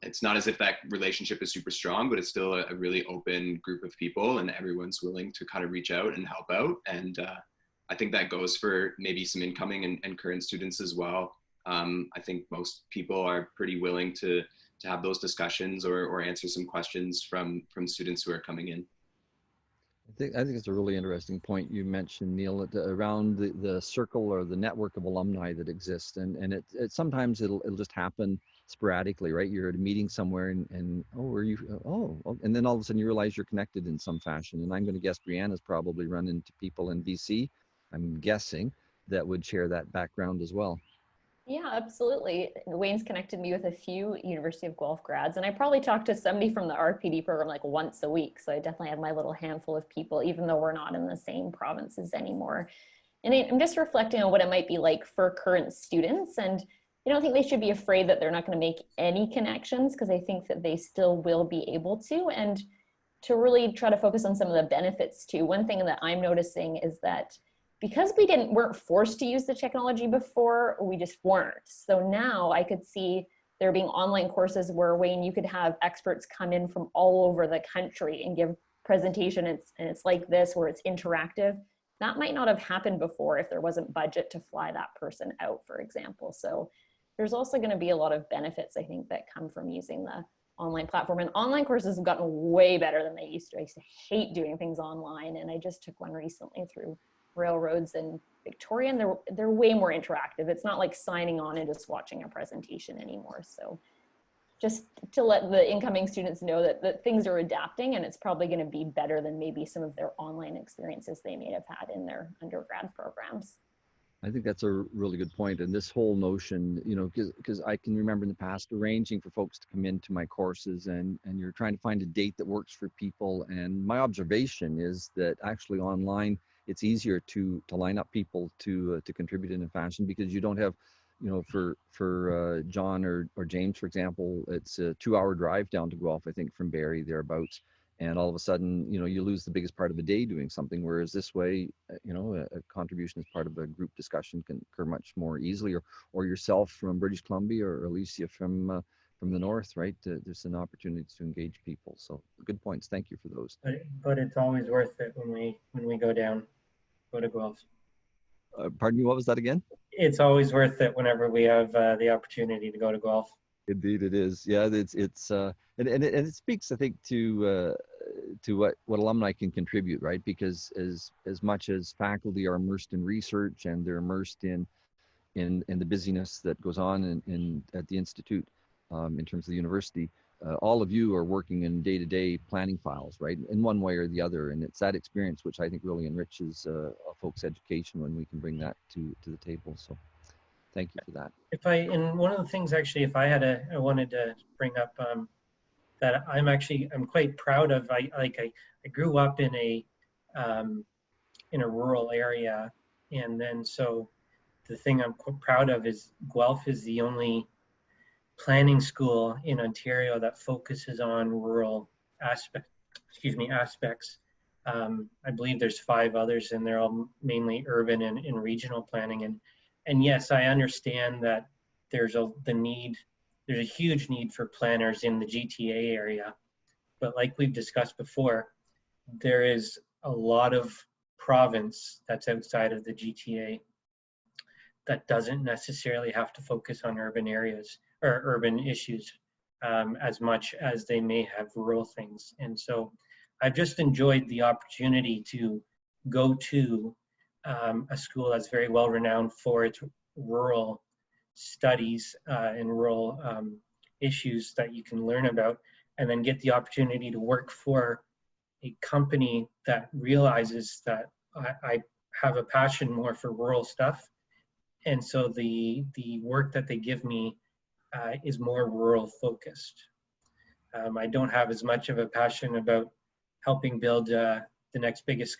F: it's not as if that relationship is super strong, but it's still a really open group of people, and everyone's willing to kind of reach out and help out. And I think that goes for maybe some incoming and current students as well. I think most people are pretty willing to have those discussions or answer some questions from students who are coming in.
A: I think it's a really interesting point you mentioned, Neil, around the circle or the network of alumni that exists, and it sometimes it'll just happen sporadically, right? You're at a meeting somewhere, and oh, are you? Oh, and then all of a sudden you realize you're connected in some fashion. And I'm going to guess Brianne has probably run into people in BC, I'm guessing, that would share that background as well.
I: Yeah, absolutely. Wayne's connected me with a few University of Guelph grads, and I probably talk to somebody from the RPD program like once a week. So I definitely have my little handful of people, even though we're not in the same provinces anymore. And I'm just reflecting on what it might be like for current students. And I don't think they should be afraid that they're not going to make any connections, because I think that they still will be able to, and to really try to focus on some of the benefits too. One thing that I'm noticing is that because we weren't forced to use the technology before, we just weren't. So now I could see there being online courses where, Wayne, you could have experts come in from all over the country and give presentation, and it's like this, where it's interactive. That might not have happened before if there wasn't budget to fly that person out, for example. So there's also going to be a lot of benefits, I think, that come from using the online platform. And online courses have gotten way better than they used to. I used to hate doing things online, and I just took one recently through Railroads in Victoria, and they're way more interactive. It's not like signing on and just watching a presentation anymore. So just to let the incoming students know that things are adapting, and it's probably going to be better than maybe some of their online experiences they may have had in their undergrad programs.
A: I think that's a really good point. And this whole notion, you know, because I can remember in the past arranging for folks to come into my courses, and you're trying to find a date that works for people. And my observation is that actually online, it's easier to line up people to contribute in a fashion, because you don't have, you know, for John or James, for example, it's a 2-hour drive down to Guelph, I think, from Barrie, thereabouts. And all of a sudden, you know, you lose the biggest part of the day doing something. Whereas this way, you know, a contribution as part of a group discussion can occur much more easily, or yourself from British Columbia, or Alicia from the north, right? There's an opportunity to engage people. So good points. Thank you for those.
B: But it's always worth it when we go to Guelph.
A: Pardon me, what was that again?
B: It's always worth it whenever we have the opportunity to go to Guelph.
A: Indeed, it is. Yeah, it's and it speaks, I think, to what alumni can contribute, right? Because as much as faculty are immersed in research, and they're immersed in the busyness that goes on at the institute, in terms of the university, all of you are working in day-to-day planning files, right? In one way or the other, and it's that experience which I think really enriches a folks' education when we can bring that to the table. So. Thank you for that.
B: And one of the things actually, I wanted to bring up that I'm quite proud of. I grew up in a rural area, and then so the thing I'm quite proud of is Guelph is the only planning school in Ontario that focuses on rural aspects. I believe there's 5 others, and they're all mainly urban and regional planning. And yes, I understand that there's a huge need for planners in the GTA area. But like we've discussed before, there is a lot of province that's outside of the GTA that doesn't necessarily have to focus on urban areas or urban issues as much as they may have rural things. And so I've just enjoyed the opportunity to go to a school that's very well renowned for its rural studies and rural issues that you can learn about, and then get the opportunity to work for a company that realizes that I have a passion more for rural stuff. And so the work that they give me is more rural focused. I don't have as much of a passion about helping build the next biggest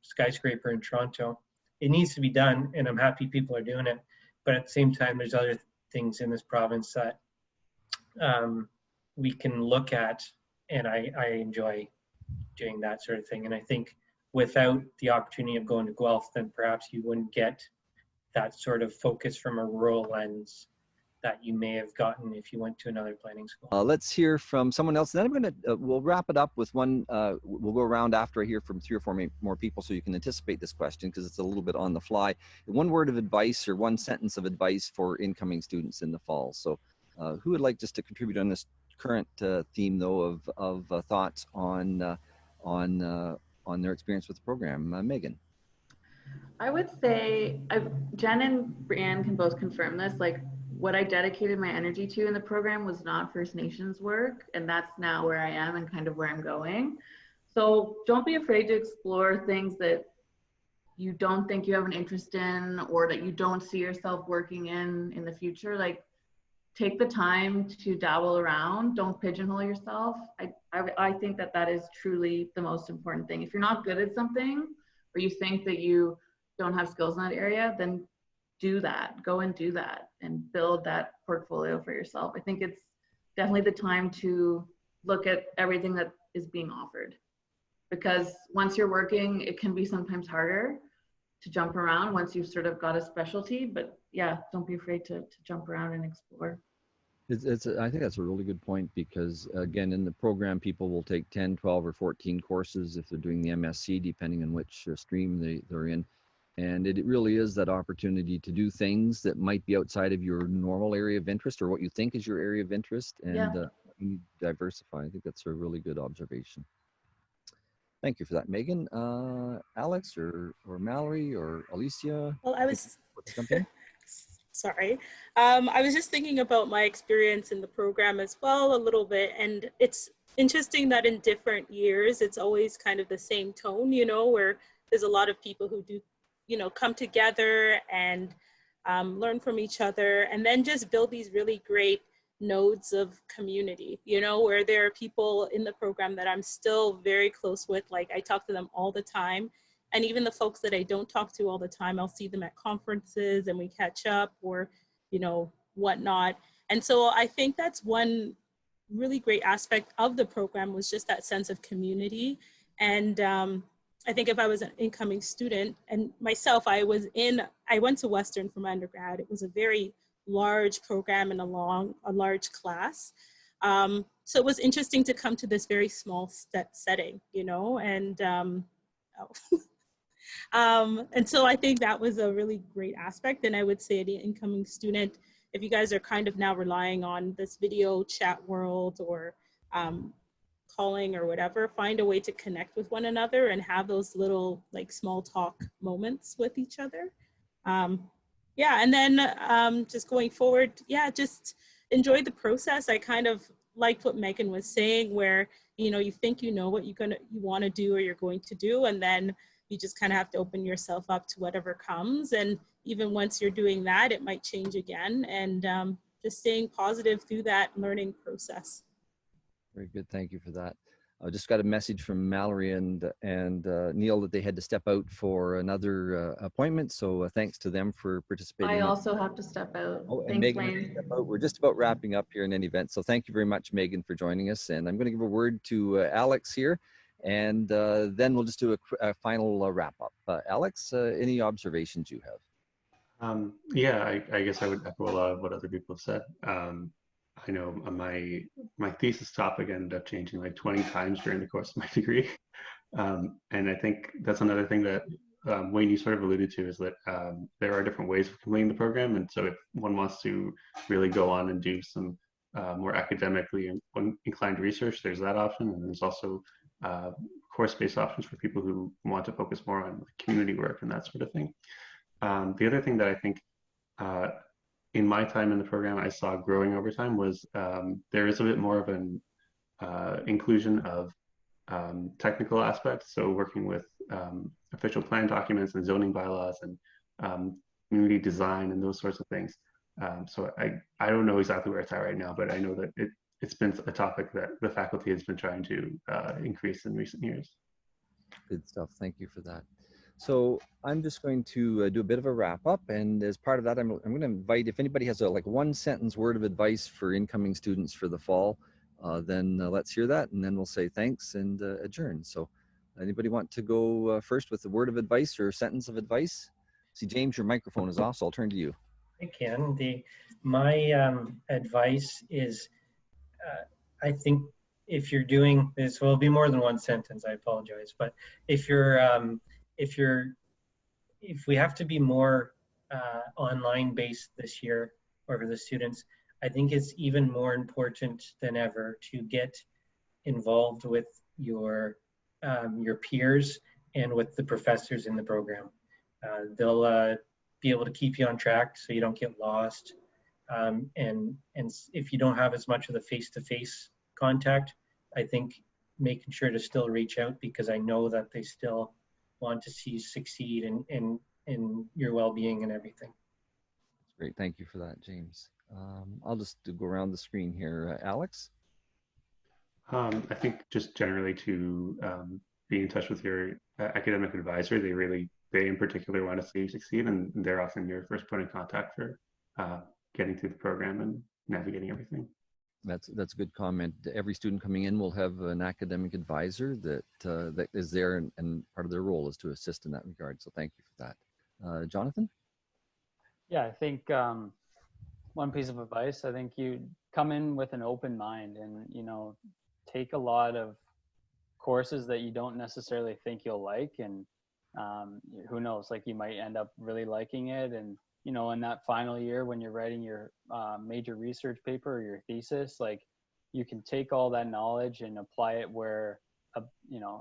B: skyscraper in Toronto. It needs to be done, and I'm happy people are doing it. But at the same time, there's other things in this province that we can look at, and I enjoy doing that sort of thing. And I think without the opportunity of going to Guelph, then perhaps you wouldn't get that sort of focus from a rural lens that you may have gotten if you went to another planning school.
A: Let's hear from someone else. Then I'm going to, we'll wrap it up with one, we'll go around after I hear from 3 or 4 more people so you can anticipate this question because it's a little bit on the fly. One word of advice or one sentence of advice for incoming students in the fall. So who would like just to contribute on this current theme though of thoughts on their experience with the program? Megan.
E: I would say, Jen and Brianne can both confirm this, like what I dedicated my energy to in the program was not First Nations work, and that's now where I am and kind of where I'm going. So don't be afraid to explore things that you don't think you have an interest in or that you don't see yourself working in the future. Like, take the time to dabble around. Don't pigeonhole yourself. I think that is truly the most important thing. If you're not good at something or you think that you don't have skills in that area, then do that. Go and do that and build that portfolio for yourself. I think it's definitely the time to look at everything that is being offered, because once you're working, it can be sometimes harder to jump around once you've sort of got a specialty. But yeah, don't be afraid to jump around and explore.
A: I think that's a really good point because again, in the program, people will take 10, 12, or 14 courses if they're doing the MSc, depending on which stream they're in. And it really is that opportunity to do things that might be outside of your normal area of interest or what you think is your area of interest, and you need to diversify. I think that's a really good observation. Thank you for that, Megan. Alex or Mallory or Alicia?
D: Well, I was, sorry. I was just thinking about my experience in the program as well a little bit, and it's interesting that in different years, it's always kind of the same tone, you know, where there's a lot of people who do, you know, come together and learn from each other and then just build these really great nodes of community, you know, where there are people in the program that I'm still very close with. Like, I talk to them all the time. And even the folks that I don't talk to all the time, I'll see them at conferences and we catch up or, you know, whatnot. And so I think that's one really great aspect of the program, was just that sense of community. And I think if I was an incoming student, and myself, I went to Western for my undergrad. It was a very large program and a large class. So it was interesting to come to this very small setting, you know, and and so I think that was a really great aspect. And I would say the incoming student, if you guys are kind of now relying on this video chat world or calling or whatever, find a way to connect with one another and have those little like small talk moments with each other. Yeah, and then just going forward, yeah, just enjoy the process. I kind of liked what Megan was saying, where, you know, you think you know what you want to do or you're going to do, and then you just kind of have to open yourself up to whatever comes. And even once you're doing that, it might change again, and just staying positive through that learning process.
A: Very good, thank you for that. I just got a message from Mallory and Neil that they had to step out for another appointment. So thanks to them for participating.
E: I also have to step out.
A: Oh, and
E: thanks,
A: Megan,
E: Wayne.
A: we're just about wrapping up here in any event. So thank you very much, Megan, for joining us. And I'm going to give a word to Alex here, and then we'll just do a final wrap up. Alex, any observations you have?
H: Yeah, I guess I would echo a lot of what other people have said. I know my thesis topic ended up changing like 20 times during the course of my degree. And I think that's another thing that Wayne, you sort of alluded to, is that there are different ways of completing the program. And so if one wants to really go on and do some more academically inclined research, there's that option. And there's also course-based options for people who want to focus more on community work and that sort of thing. The other thing that I think in my time in the program I saw growing over time was there is a bit more of an inclusion of technical aspects. So working with official plan documents and zoning bylaws and community design and those sorts of things. So I don't know exactly where it's at right now, but I know that it's been a topic that the faculty has been trying to increase in recent years.
A: Good stuff, thank you for that. So I'm just going to do a bit of a wrap up, and as part of that, I'm going to invite, if anybody has a one sentence word of advice for incoming students for the fall, then let's hear that, and then we'll say thanks and adjourn. So anybody want to go first with a word of advice or a sentence of advice? See, James, your microphone is off, so I'll turn to you.
B: I can. My advice is, I think if you're doing this, well, it'll be more than one sentence. I apologize, but if if you're, if we have to be more online based this year, or for the students, I think it's even more important than ever to get involved with your peers and with the professors in the program. They'll be able to keep you on track so you don't get lost. And if you don't have as much of the face-to-face contact, I think making sure to still reach out, because I know that they still want to see you succeed in your well-being and everything.
A: That's great. Thank you for that, James. I'll just go around the screen here. Alex?
H: I think just generally to be in touch with your academic advisor. They in particular want to see you succeed, and they're often your first point of contact for getting through the program and navigating everything.
A: That's a good comment. Every student coming in will have an academic advisor that is there, and part of their role is to assist in that regard. So thank you for that. Jonathan?
C: Yeah, I think one piece of advice, I think you come in with an open mind and, take a lot of courses that you don't necessarily think you'll like, and who knows, like you might end up really liking it. And in that final year when you're writing your major research paper or your thesis, like you can take all that knowledge and apply it where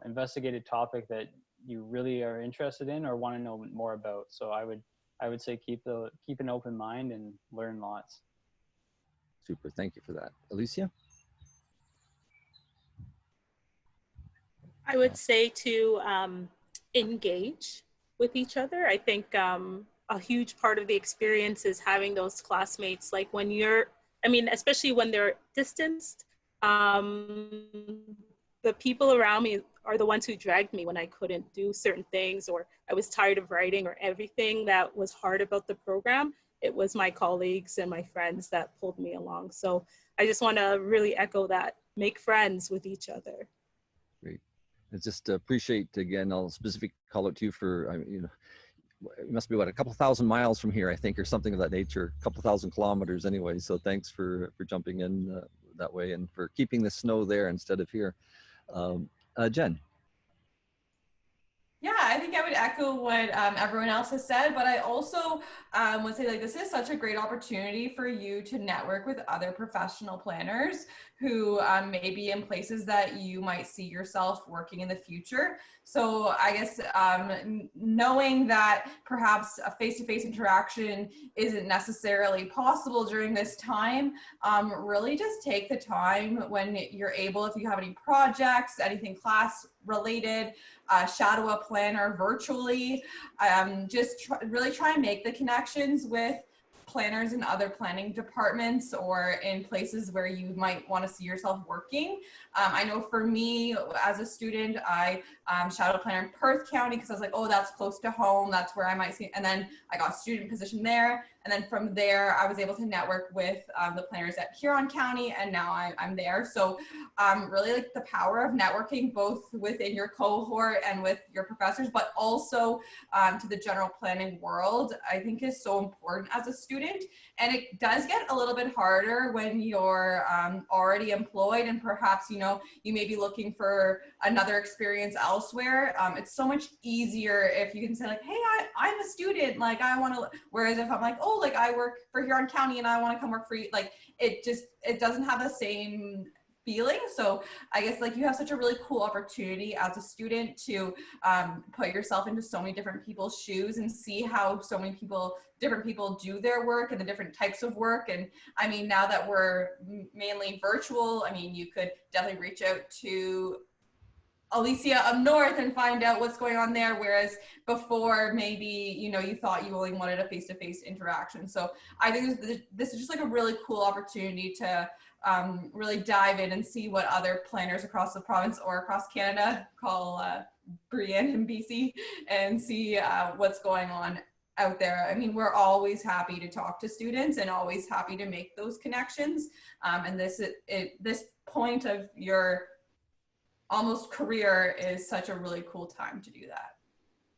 C: investigate a topic that you really are interested in or want to know more about. So I would say keep an open mind and learn lots.
A: Super, thank you for that. Alicia?
D: I would say to engage with each other. I think a huge part of the experience is having those classmates, like when especially when they're distanced, the people around me are the ones who dragged me when I couldn't do certain things, or I was tired of writing, or everything that was hard about the program. It was my colleagues and my friends that pulled me along. So I just want to really echo that. Make friends with each other.
A: Great. I just appreciate, again, I'll specifically call it to you for, it must be a couple thousand miles from here, I think, or something of that nature, a couple thousand kilometers anyway. So thanks for jumping in that way, and for keeping the snow there instead of here. Jen?
J: Yeah, I think I would echo what everyone else has said, but I also would say, like, this is such a great opportunity for you to network with other professional planners who may be in places that you might see yourself working in the future. So I guess knowing that perhaps a face-to-face interaction isn't necessarily possible during this time, really just take the time when you're able, if you have any projects, anything class related, shadow a planner virtually. Really try and make the connections with planners in other planning departments or in places where you might want to see yourself working. I know for me as a student, I shadowed a planner in Perth County because I was like, oh, that's close to home. That's where I might see. And then I got a student position there. And then from there, I was able to network with the planners at Huron County, and now I'm there. So really, like, the power of networking both within your cohort and with your professors, but also to the general planning world, I think is so important as a student. And it does get a little bit harder when you're already employed and perhaps, you may be looking for another experience elsewhere. It's so much easier if you can say, like, hey, I'm a student, like I want to, whereas if I'm like, oh, like I work for Huron County and I want to come work for you, like it doesn't have the same feeling. So I guess, like, you have such a really cool opportunity as a student to put yourself into so many different people's shoes and see how so many different people do their work and the different types of work. And I mean, now that we're mainly virtual, I mean, you could definitely reach out to Alicia up north and find out what's going on there, whereas before maybe you thought you only wanted a face-to-face interaction. So I think this is just like a really cool opportunity to really dive in and see what other planners across the province or across Canada, call Brienne in BC, and see what's going on out there. I mean, we're always happy to talk to students and always happy to make those connections. And this point of your almost career is such a really cool time to do that.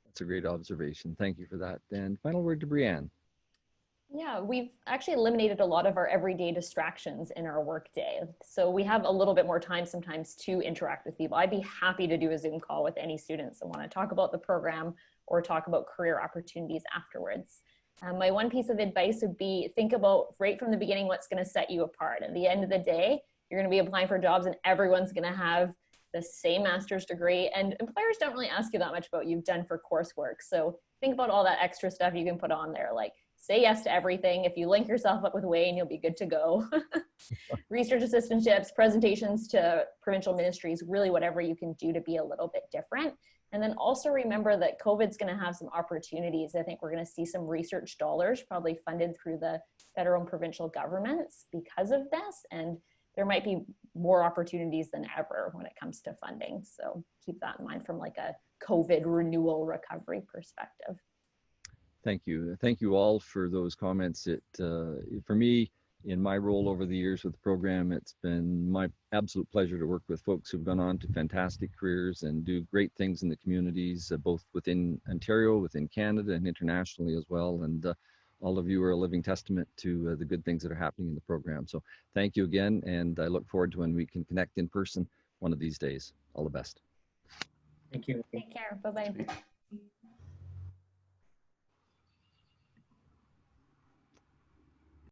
A: That's a great observation. Thank you for that. And final word to Brienne.
I: Yeah, we've actually eliminated a lot of our everyday distractions in our workday. So we have a little bit more time sometimes to interact with people. I'd be happy to do a Zoom call with any students that want to talk about the program or talk about career opportunities afterwards. My one piece of advice would be think about right from the beginning what's going to set you apart. At the end of the day, you're going to be applying for jobs and everyone's going to have the same master's degree, and employers don't really ask you that much about what you've done for coursework. So think about all that extra stuff you can put on there, like say yes to everything. If you link yourself up with Wayne, you'll be good to go. Research assistantships, presentations to provincial ministries, really whatever you can do to be a little bit different. And then also remember that COVID's going to have some opportunities. I think we're going to see some research dollars probably funded through the federal and provincial governments because of this. And there might be more opportunities than ever when it comes to funding. So keep that in mind from like a COVID renewal recovery perspective.
A: Thank you. Thank you all for those comments. For me, in my role over the years with the program, it's been my absolute pleasure to work with folks who've gone on to fantastic careers and do great things in the communities, both within Ontario, within Canada, and internationally as well. And all of you are a living testament to the good things that are happening in the program. So thank you again, and I look forward to when we can connect in person one of these days. All the best.
B: Thank you.
I: Take care. Bye-bye.